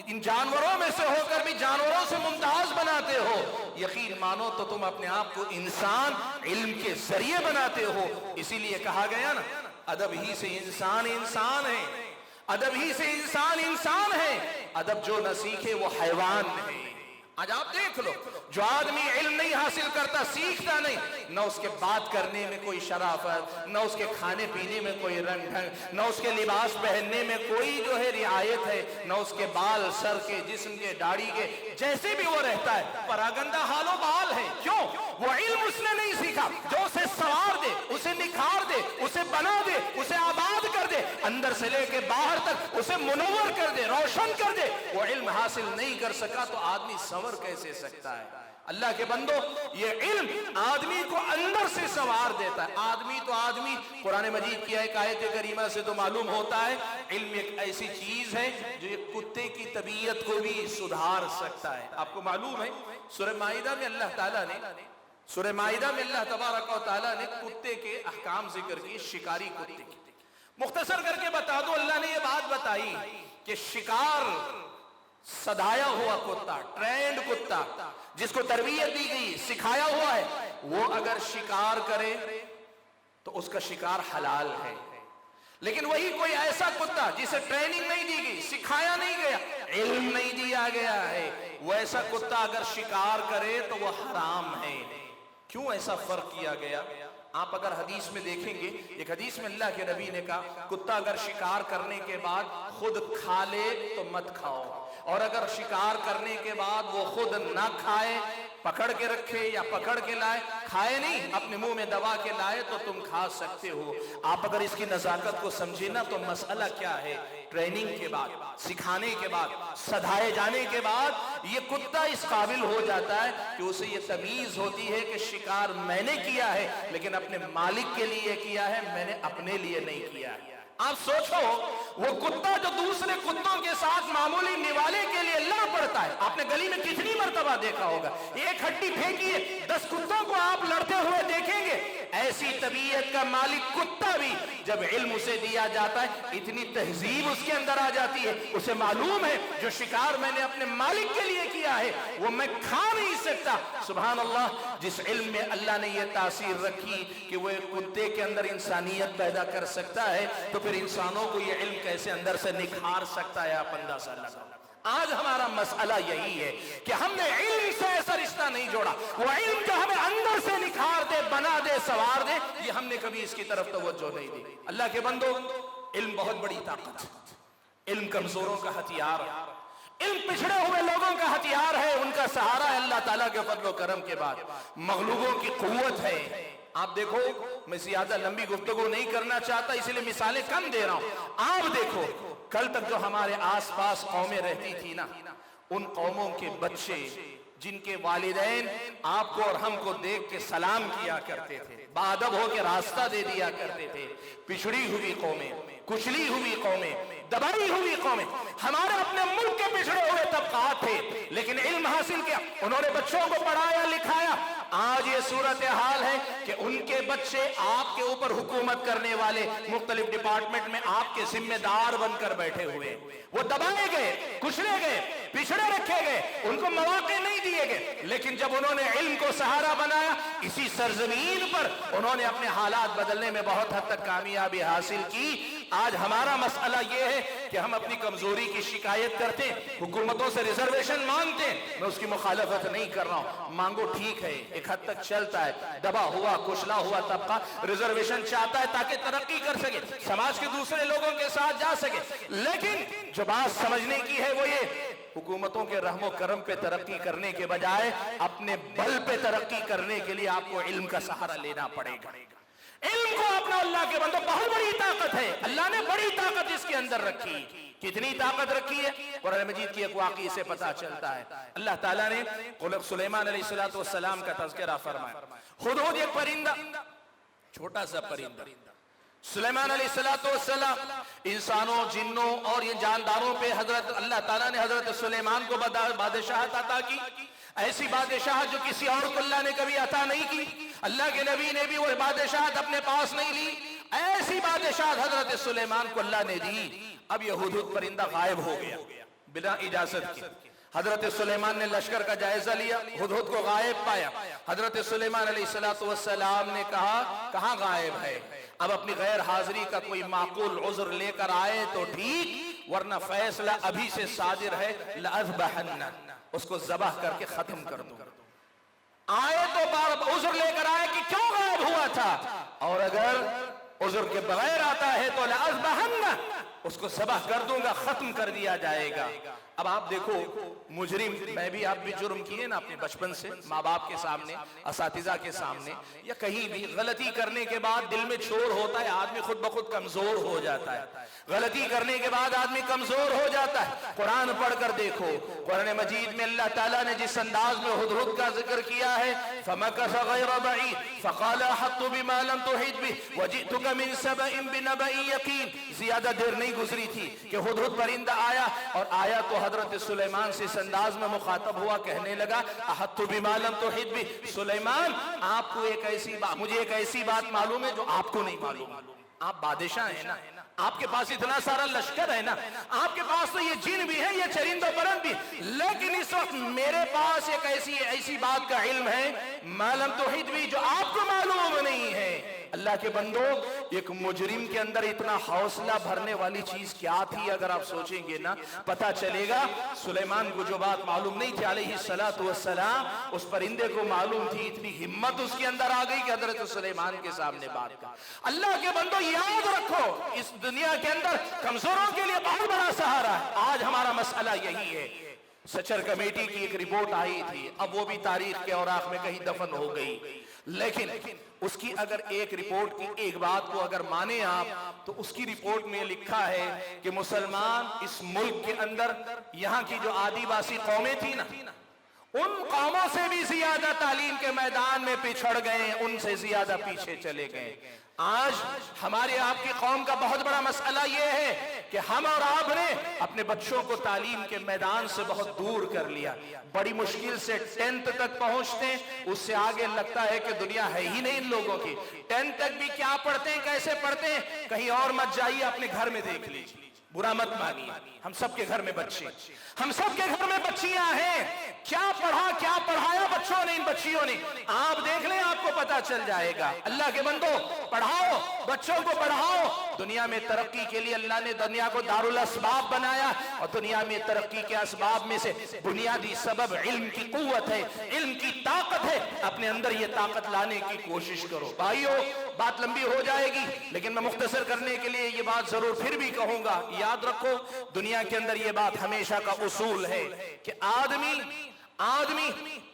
ان جانوروں میں سے ہو کر بھی جانوروں سے ممتاز بناتے ہو۔ یقین مانو تو تم اپنے آپ کو انسان علم کے ذریعے بناتے ہو۔ اسی لیے کہا گیا نا ادب ہی سے انسان انسان ہے، ادب ہی سے انسان انسان ہے، ادب جو نہ سیکھے وہ حیوان ہے، आज आप देख लो, जो आदमी इल्म नहीं हासिल करता, सीखता नहीं, न उसके बात करने में कोई शराफत, न उसके खाने पीने में कोई रंग ढंग, न उसके लिबास पहनने में कोई जो है रियायत है, न उसके बाल सर के, जिस्म के, दाढ़ी के, जैसे भी वो रहता है परागंदा हालो बाल है। क्यों? वो इल्म उसने नहीं सीखा जो उसे संवार दे, उसे निखार दे, उसे बना दे, उसे आबाद कर दे, अंदर से लेके बाहर तक उसे मुनव्वर कर दे, रोशन कर दे। वो इल्म हासिल नहीं कर सका तो आदमी संवर कैसे सकता है? अल्लाह के बंदो, ये इल्म आदमी को अंदर से संवार देता है। आदमी तो आदमी, कुरान मजीद की एक आयत करीमा से तो मालूम होता है, इल्म एक ऐसी चीज है जो एक कुत्ते की तबीयत को भी सुधार सकता है। आपको मालूम है, सूरह माइदा में अल्लाह ताला ने तबारक व तआला ने कुत्ते के अहकाम जिक्र किए, शिकारी कुत्ते के। मुख्तसर करके बता दो, अल्लाह ने ये बात बताई कि शिकार सधाया हुआ कुत्ता, ट्रेंड कुत्ता, जिसको तरबियत दी गई, सिखाया हुआ है, वो अगर शिकार करे तो उसका शिकार हलाल है। लेकिन वही कोई ऐसा कुत्ता जिसे ट्रेनिंग नहीं दी गई, सिखाया नहीं गया, इल्म नहीं दिया गया है, वो ऐसा कुत्ता अगर शिकार करे तो वो हराम है। क्यों ऐसा फर्क किया गया? आप अगर हदीस में देखेंगे, एक हदीस में अल्लाह के नबी ने कहा, कुत्ता अगर शिकार करने के बाद खुद खा ले तो मत खाओ, और अगर शिकार करने के बाद वो खुद ना खाए, पकड़ के रखे या पकड़ के लाए, खाए नहीं, अपने मुंह में दबा के लाए, तो तुम खा सकते हो। आप अगर इसकी नजाकत को समझे ना, तो मसला क्या है? ट्रेनिंग के बाद, सिखाने के बाद, सधाए जाने के बाद ये कुत्ता इस काबिल हो जाता है कि उसे ये तमीज होती है कि शिकार मैंने किया है, लेकिन अपने मालिक के लिए किया है, मैंने अपने लिए नहीं किया है। आप सोचो, वो कुत्ता जो दूसरे कुत्तों के साथ मामूली निवाले के लिए लड़ पड़ता है, आपने गली में कितनी मर्तबा देखा होगा, एक हड्डी फेंकिए 10 कुत्तों को आप लड़ते हुए देखेंगे। ऐसी तबीयत का मालिक कुत्ता भी जब इल्म उसे दिया जाता है, इतनी तहजीब उसके अंदर आ जाती है, उसे मालूम है जो शिकार मैंने अपने मालिक के लिए किया है वो मैं खा नहीं सकता। सुभान अल्लाह, जिस इल्म में अल्लाह ने यह तासीर रखी कि वो एक कुत्ते के अंदर इंसानियत पैदा कर सकता है, तो फिर इंसानों को ये इल्म कैसे अंदर से निखार सकता है, आप अंदाजा लगाओ। आज हमारा मसला यही है कि हमने इल्म से ऐसा रिश्ता नहीं जोड़ा, वो इल्म जो हमें अंदर से निखार दे, बना दे, सवार दे, ये हमने कभी इसकी तरफ तवज्जो नहीं दी। अल्लाह के बंदो, इल्म बहुत बड़ी ताकत है, इल्म कमजोरों का हथियार है, इल्म पिछड़े हुए लोगों का हथियार है, उनका सहारा है अल्लाह ताला के फजल करम के बाद, मगलूबों की कुव्वत है। आप देखो, मैं ज्यादा लंबी गुफ्तगू नहीं करना चाहता, इसलिए मिसालें कम दे रहा हूं। आप देखो, कल तक जो हमारे आसपास कौमें रहती थी ना, उन कौमों के बच्चे जिनके वालिदैन आपको और हमको देख के सलाम किया करते थे, बाअदब होकर रास्ता दे दिया करते थे, पिछड़ी हुई कौमें, कुचली हुई कौमें, दबाई हुई कौमें, हमारे अपने मुल्क के पिछड़े हुए तबकात थे, लेकिन इल्म हासिल किया, उन्होंने बच्चों को पढ़ाया लिखाया। आज ये सूरत हाल है कि उनके बच्चे आपके ऊपर हुकूमत करने वाले मुख्तलिफ डिपार्टमेंट में आपके जिम्मेदार बनकर बैठे हुए, वो दबाए गए, कुचले गए, पिछड़े रखे गए, उनको मौके नहीं दिए गए। लेकिन जब उन्होंने इल्म को सहारा बनाया, इसी सरजमीन पर उन्होंने अपने हालात बदलने में बहुत हद तक कामयाबी हासिल की। आज हमारा मसला यह है कि हम अपनी कमजोरी की शिकायत करते हैं, हुकूमतों से रिजर्वेशन मांगते हैं। मैं उसकी मुखालफत नहीं कर रहा हूं, मांगो, ठीक है, एक हद तक चलता है। दबा हुआ, कुचला हुआ तबका रिजर्वेशन चाहता है ताकि तरक्की कर सके, समाज के दूसरे लोगों के साथ जा सके। लेकिन जो बात समझने की है वो ये, हुकूमतों के रहमो करम पे तरक्की करने के बजाय अपने बल पे तरक्की करने के लिए आपको इल्म का सहारा लेना पड़ेगा। इल्म को अपना, अल्लाह के बंदो, बहुत बड़ी ताकत है, अल्लाह ने बड़ी ताकत इसके अंदर रखी। कितनी ताकत रखी है, कुरान मजीद की एक वाक़ई से पता चलता है। अल्लाह ताला ने सुलेमान अलैहिस्सलातु वस्सलाम का तज़किरा फरमाया। हुदहुद एक परिंदा, छोटा सा परिंदा, सुलेमान अलैहिस्सलातु वस्सलाम इंसानों, जिन्नों और ये जानदारों पे हजरत अल्लाह ताला ने हजरत सुलेमान को बादशाहत अता की। ऐसी बादशाह जो किसी और को अल्लाह ने कभी अता नहीं की, अल्लाह के नबी ने भी वो बादशाहत अपने पास नहीं ली। ऐसी बादशाहत हजरत सुलेमान को अल्लाह ने दी। अब ये हुदहुद परिंदा गायब हो गया बिना इजाजत के। हजरत सुलेमान ने लश्कर का जायजा लिया, हुदहुद को गायब पाया। हजरत सुलेमान अलैहिस्सलातु वस्सलाम ने कहा, कहां गायब है? अब अपनी गैर हाजिरी का कोई माकूल उज़्र लेकर आए तो ठीक, वरना फैसला अभी से सादिर है, लअज़बहन्ना, उसको ज़बाह करके खत्म कर दूं। आए तो बार उज़्र लेकर आए कि क्यों गायब हुआ था, और अगर उज़्र के बगैर आता है तो लअज़बहन्ना, उसको ज़बाह कर दूंगा, खत्म कर दिया जाएगा। अब आप देखो, मुजरिम, मैं भी आप भी जुर्म किए ना अपने बचपन से, माँ बाप के सामने, असातिज़ा के सामने, या कहीं भी गलती करने के बाद दिल में चोर होता है, आदमी खुद ब खुद कमजोर हो जाता है। गलती करने के बाद आदमी कमजोर हो जाता है। कुरान पढ़कर देखो, कुरान मजीद में अल्लाह ताला ने जिस अंदाज में हुदहुद का जिक्र किया है, फमकस गैर बईद फक़ाल अहत्तु बिमा लम तुहित बिही वजिअतुका मिन सबइन बिनबइन यकीन, ज्यादा देर नहीं गुजरी थी कि हुदहुद परिंदा आया, और आया तो हजरत सुलेमान से इस अंदाज में मुखातब हुआ, कहने लगा अहत्तु बिमा लम तुहित बिही, सुलेमान आपको एक ऐसी बात, मुझे एक ऐसी बात मालूम है जो आपको नहीं मालूम। आप बादशाह हैं ना, आपके पास इतना सारा लश्कर है ना, आपके पास तो ये जिन भी है, ये चरिंदो परंद भी, लेकिन इस वक्त मेरे पास एक ऐसी बात का इल्म है मालूम तौहीद भी, जो आपको मालूम नहीं है। अल्लाह के बंदो, एक मुजरिम के अंदर इतना हौसला भरने वाली चीज क्या थी, अगर आप सोचेंगे ना पता चलेगा। सुलेमान को जो बात मालूम नहीं थी अलैहिस्सलातु वस्सलाम, उस परिंदे को मालूम थी। इतनी हिम्मत उसके अंदर आ गई कि हजरत सुलेमान के सामने बात कर। अल्लाह के बंदो, याद रखो, इस दुनिया के अंदर कमजोरों के लिए बहुत बड़ा सहारा है। आज हमारा मसला यही है। सचर कमेटी की एक रिपोर्ट आई थी, अब वो भी तारीख के औराक में कहीं दफन हो गई, लेकिन उसकी अगर एक रिपोर्ट की एक बात को अगर माने आप, तो उसकी रिपोर्ट में लिखा है कि मुसलमान इस मुल्क के अंदर, यहाँ की जो आदिवासी कौमें थी ना, उन कौमों से भी ज्यादा तालीम के मैदान में पिछड़ गए, उनसे ज्यादा पीछे चले गए। आज हमारे आपकी कौम का बहुत बड़ा मसला यह है कि हम और आपने अपने बच्चों को तालीम के मैदान से बहुत दूर कर लिया। बड़ी मुश्किल से 10th तक पहुंचते, उससे आगे लगता है कि दुनिया है ही नहीं इन लोगों की। 10th तक भी क्या पढ़ते हैं, कैसे पढ़ते हैं, कहीं और मत जाइए, अपने घर में देख लीजिए, बुरा मत मानिए। हम सबके घर में बच्चे, हम सबके घर में बच्चियां हैं। क्या पढ़ा, क्या पढ़ाया बच्चों ने, इन बच्चियों ने, आप देख लें, आपको पता चल जाएगा। अल्लाह के बंदो, पढ़ाओ, बच्चों को पढ़ाओ। दुनिया में तरक्की के लिए अल्लाह ने दुनिया को दारुल असबाब बनाया, और दुनिया में तरक्की के असबाब में से बुनियादी सबब इल्म की कुव्वत है, इल्म की ताकत है। अपने अंदर ये ताकत लाने की कोशिश करो। भाइयों, बात लंबी हो जाएगी, लेकिन मैं मुख्तसर करने के लिए ये बात जरूर फिर भी कहूंगा। याद रखो, दुनिया के अंदर ये बात हमेशा का उसूल है कि आदमी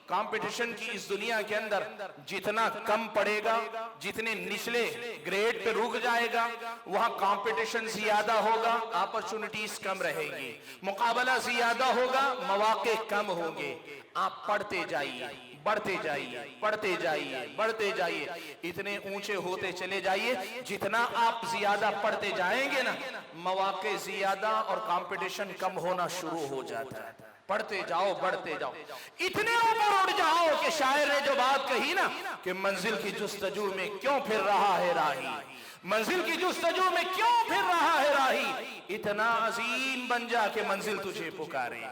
कंपटीशन की इस दुनिया के अंदर जितना कम पड़ेगा, जितने निचले ग्रेड पे रुक जाएगा, वहां कंपटीशन ज्यादा होगा, अपॉर्चुनिटीज कम रहेगी, मुकाबला ज्यादा होगा, मौके कम होंगे। आप पढ़ते जाइए, बढ़ते जाइए, पढ़ते जाइए, बढ़ते जाइए, इतने ऊंचे होते चले जाइए। जितना आप ज्यादा पढ़ते जाएंगे ना, मौके ज्यादा और कंपटीशन कम होना शुरू हो जाता है। पढ़ते जाओ, बढ़ते जाओ, इतने ऊपर उड़ जाओ कि शायर ने जो बात कही ना कि मंजिल की जुस्तजू में क्यों फिर रहा है राही, मंजिल की जुस्तजू में क्यों फिर रहा है राही, इतना अजीम बन जा के मंजिल तुझे पुकारे।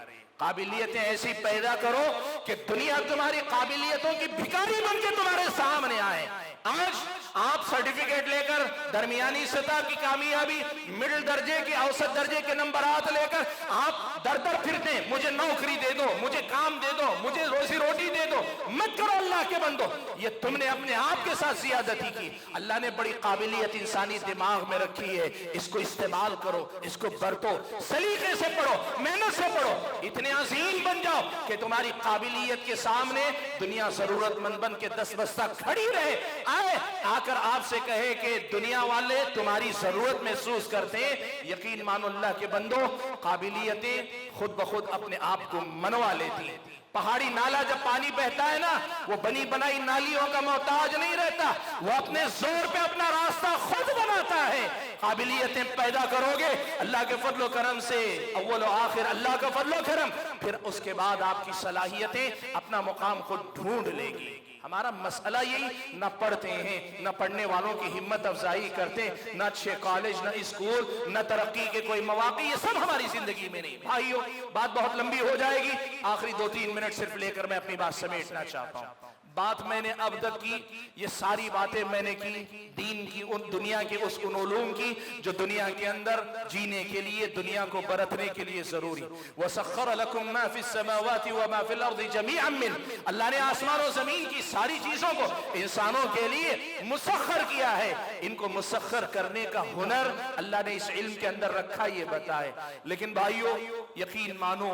काबिलियतें ऐसी पैदा करो कि दुनिया तुम्हारी काबिलियतों की भिखारी बन के तुम्हारे सामने आए। आज आप सर्टिफिकेट लेकर दरमियानी सतह की कामयाबी, मिडिल दर्जे के, औसत दर्जे के नंबरात लेकर आप दर दर फिरते, मुझे नौकरी दे दो, मुझे काम दे दो, मुझे रोजी रोटी दे दो। मत करो अल्लाह के बंदो, ये तुमने अपने आप के साथ जियादती की। अल्लाह ने बड़ी काबिलियत इंसानी दिमाग में रखी है, इसको इस्तेमाल करो, इसको बरतो, सलीके से पढ़ो, मेहनत से पढ़ो, इतने अजीम बन जाओ कि तुम्हारी काबिलियत के सामने दुनिया जरूरतमंद बन के 10 बस्ता खड़ी रहे। आए आकर आपसे कहे कि दुनिया वाले तुम्हारी जरूरत महसूस करते हैं, यकीन मानो अल्लाह के बंदो, काबिलियतें खुद ब खुद अपने आप को मनवा लेती हैं। पहाड़ी नाला जब पानी बहता है ना, वो बनी बनाई नालियों का मोहताज नहीं रहता, वो अपने जोर पे अपना रास्ता खुद बनाता है। काबिलियतें पैदा करोगे अल्लाह के फजलो करम से, अव्वल आखिर अल्लाह का फजलो करम, फिर उसके बाद आपकी सलाहियतें अपना मुकाम खुद ढूंढ लेगी। हमारा मसला यही, न पढ़ते हैं, न पढ़ने वालों की हिम्मत अफजाई करते, न अच्छे कॉलेज, न स्कूल, न तरक्की के कोई मौके, ये सब हमारी जिंदगी में नहीं। भाइयों, बात बहुत लंबी हो जाएगी, आखिरी 2-3 मिनट सिर्फ लेकर मैं अपनी बात समेटना चाहता हूं। बात मैंने अब तक की, ये सारी बातें मैंने की दीन की, उन दुनिया के उस उन उलूम की जो दुनिया के अंदर जीने के लिए, दुनिया को बरतने के लिए जरूरी। वसख्खर लकुम मा फिस समावाति व मा फिल अर्दि जमीअन मिन, अल्लाह ने आसमान और जमीन की सारी चीजों को इंसानों के लिए मुसख्खर किया है। इनको मुसख्खर करने का हुनर अल्लाह ने इस इल्म के अंदर रखा, ये बताए। लेकिन भाइयों यकीन मानो,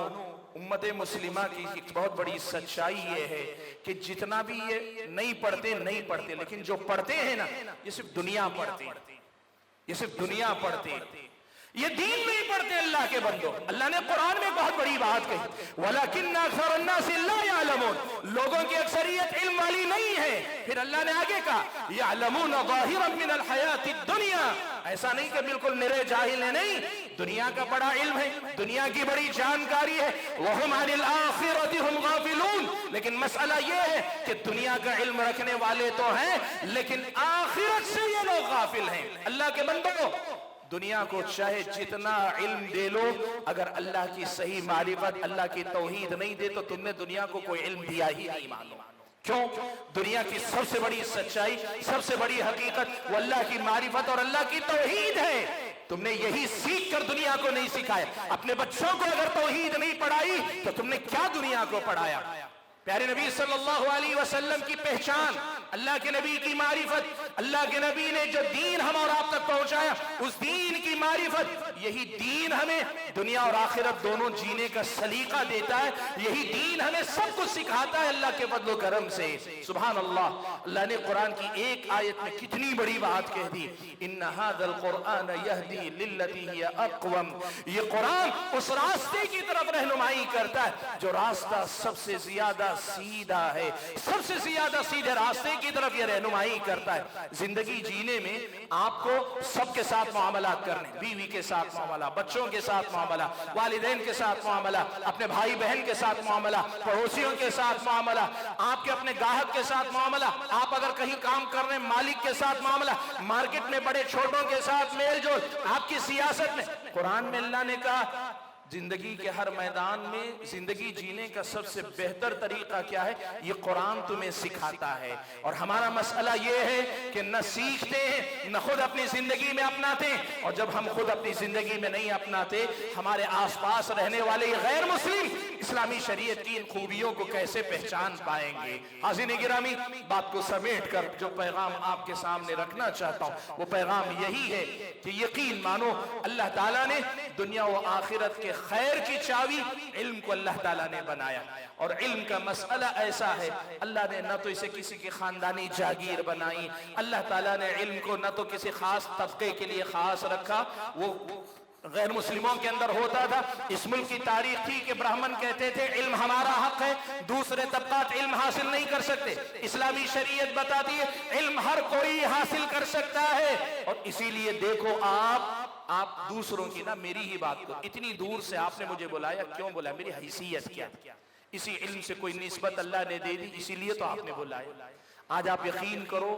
उम्मत मुस्लिमा की एक बहुत बड़ी सच्चाई ये है कि जितना भी ये नहीं पढ़ते, लेकिन जो पढ़ते हैं ना, ये सिर्फ दुनिया पढ़ते हैं, ये सिर्फ दुनिया पढ़ते हैं, ये दीन नहीं पढ़ते। अल्लाह के बंदो, अल्लाह ने कुरान में बहुत बड़ी बात कही, वलाकिन्ना अक्सरन्नास ला यअलमून, लोगों की अक्सरियत इल्म वाली नहीं है। फिर अल्लाह ने आगे कहा, यअलमून ज़ाहिरन मिनल हयातिद दुनिया, ऐसा नहीं कि बिल्कुल निरे जाहिल है, नहीं, दुनिया का बड़ा इल्म है, दुनिया की बड़ी जानकारी है। वहुम अनिल आखिरति हुम गाफिलून, लेकिन मसला ये है कि दुनिया का इल्म रखने वाले तो हैं, लेकिन आखिरत से ये लोग गाफिल हैं। अल्लाह के बंदो, दुनिया को चाहे जितना इल्म दे लो, अगर अल्लाह की सही मारिफत, अल्लाह की तौहीद नहीं दे तो तुमने दुनिया को कोई इल्म दिया ही नहीं, मानो। क्यों? दुनिया की सबसे बड़ी सच्चाई, सबसे बड़ी हकीकत वो अल्लाह की मारिफत और अल्लाह की तौहीद है। तुमने यही सीख कर दुनिया को नहीं सिखाया। अपने बच्चों को अगर तौहीद नहीं पढ़ाई तो तुमने क्या दुनिया को पढ़ाया? प्यारे नबी सल्लल्लाहु अलैहि वसल्लम की पहचान, अल्लाह के नबी की मारिफत, अल्लाह के नबी ने जो दीन हम और आप तक पहुंचाया, उस दीन की मारिफत, यही दीन हमें दुनिया और आखिरत दोनों जीने का सलीका देता है। यही दीन हमें सब कुछ सिखाता है अल्लाह के फضل करम से। सुभान अल्लाह, अल्लाह ने कुरान की एक आयत में कितनी बड़ी बात कह दी, इन्ना हाज़ल कुरआन यहदी लिल्लती हिय अक़वम, ये कुरान उस रास्ते की तरफ रहनुमाई करता है जो रास्ता सबसे ज्यादा सीधा है, सबसे ज्यादा सीधे रास्ते की तरफ ये रहनुमाई करता है। जिंदगी जीने में आपको सबके साथ मुआमलात करने, बीवी के साथ मामला, बच्चों के साथ मामला, वालिदैन के साथ मामला, अपने भाई बहन के साथ मामला, पड़ोसियों के साथ मामला, आपके अपने ग्राहक के साथ मामला, आप अगर कहीं काम कर रहे हैं मालिक के साथ मामला, मार्केट में बड़े छोटों के साथ मेल जोल, आपकी सियासत में। कुरान में अल्लाह ने कहा जिंदगी के हर मैदान में जिंदगी जीने का सबसे बेहतर तरीका क्या है, ये कुरान तुम्हें सिखाता है। और हमारा मसला ये है कि न सीखते हैं, न खुद अपनी जिंदगी में अपनाते हैं, और जब हम खुद अपनी जिंदगी में नहीं अपनाते, हमारे आसपास रहने वाले गैर मुस्लिम इस्लामी शरीयत की इन खूबियों को कैसे पहचान पाएंगे? हाज़िन गिरामी, बात को समेट कर जो पैगाम आपके सामने रखना चाहता हूँ वो पैगाम यही है कि यकीन मानो अल्लाह ताला ने दुनिया व आखिरत के खैर की चाबी इल्म को अल्लाह ताला ने बनाया। और इल्म का मसला ऐसा है, अल्लाह ने न तो इसे किसी की खानदानी जागीर बनाई, अल्लाह ताला ने इल्म को न तो किसी खास तबके के लिए खास रखा। वो गैर मुस्लिमों के अंदर होता था। इस मुल्क की तारीख थी कि ब्राह्मण कहते थे इल्म हमारा हक है, दूसरे तबकात इल्म हासिल नहीं कर सकते। इस्लामी शरीयत बताती है इल्म हर कोई हासिल कर सकता है। और इसीलिए देखो आप दूसरों की ना, मेरी ही बात को इतनी दूर से आपने मुझे बुलाया, क्यों बुलाया? मेरी हैसियत क्या? इसी इल्म से कोई निस्बत अल्लाह ने दे दी, इसीलिए तो आपने बुलाया। आज आप यकीन करो,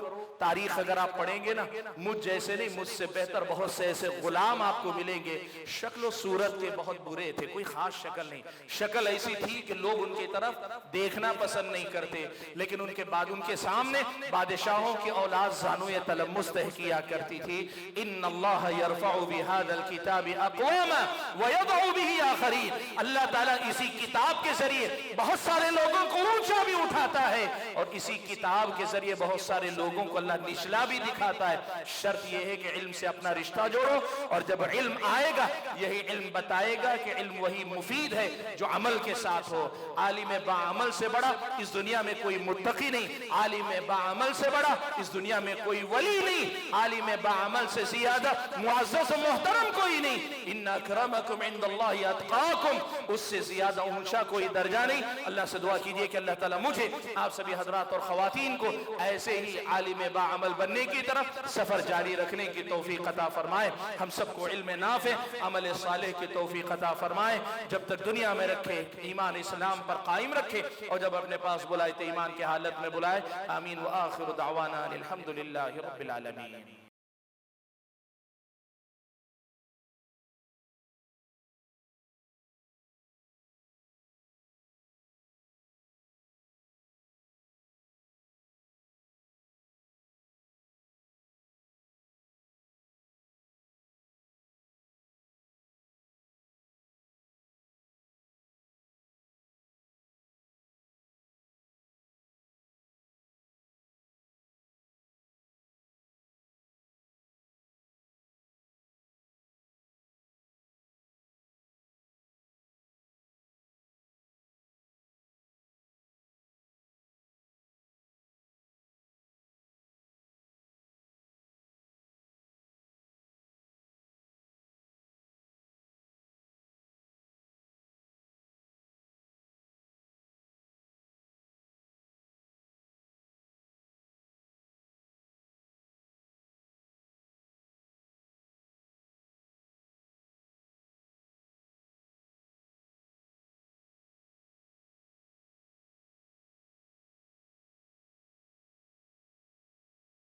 तारीख अगर आप पढ़ेंगे ना, मुझ जैसे नहीं, मुझसे बेहतर बहुत से ऐसे गुलाम आपको मिलेंगे, शक्ल सूरत के बहुत बुरे थे, कोई खास शक्ल नहीं, शक्ल ऐसी थी कि लोग उनकी तरफ देखना पसंद नहीं करते, लेकिन उनके बाद उनके सामने बादशाहों की औलाद ज़ानुए तलम्मुस तह किया करती थी। इन्नल्लाह यरफ़उ बिहाज़ल किताबि अक़वामा व यदउ बिही आख़रीन, अल्लाह ताला इसी किताब के जरिए बहुत सारे लोगों को ऊंचा भी उठाता है और इसी किताब के जरिए बहुत सारे लोगों को अल्लाह निचला भी दिखाता है। शर्त यह है कि इल्म से अपना रिश्ता जोड़ो, और जब इल्म आएगा यही इल्म बताएगा कि इल्म वही मुफीद है जो अमल के साथ हो। आलिम बाअमल से बड़ा इस दुनिया में कोई मुत्तकी नहीं, आलिम बाअमल से बड़ा इस दुनिया में कोई वली नहीं, आलिम बाअमल से ज्यादा मुअज़्ज़ज़ मोहतरम कोई नहीं। इन्ना अक्रमकुम इंदल्लाहि अत्क़ाकुम, उससे ज्यादा ऊंचा कोई दर्जा नहीं। अल्लाह से दुआ कीजिए कि अल्लाह ताला मुझे, आप सभी हजरात और खवातीन को ऐसे ही आलिम बाअमल बनने की तरफ सफर जारी रखने की तौफीक अता फरमाए। हम सबको इल्म नाफ़े, अमल सालेह की तौफीक अता फरमाए। जब तक दुनिया में रखे, ईमान इस्लाम पर कायम रखे, और जब अपने पास बुलाए तो ईमान की हालत में बुलाए। आमीन व आखिर दावाना अनिल हम्दुलिल्लाहि रब्बिल आलमीन।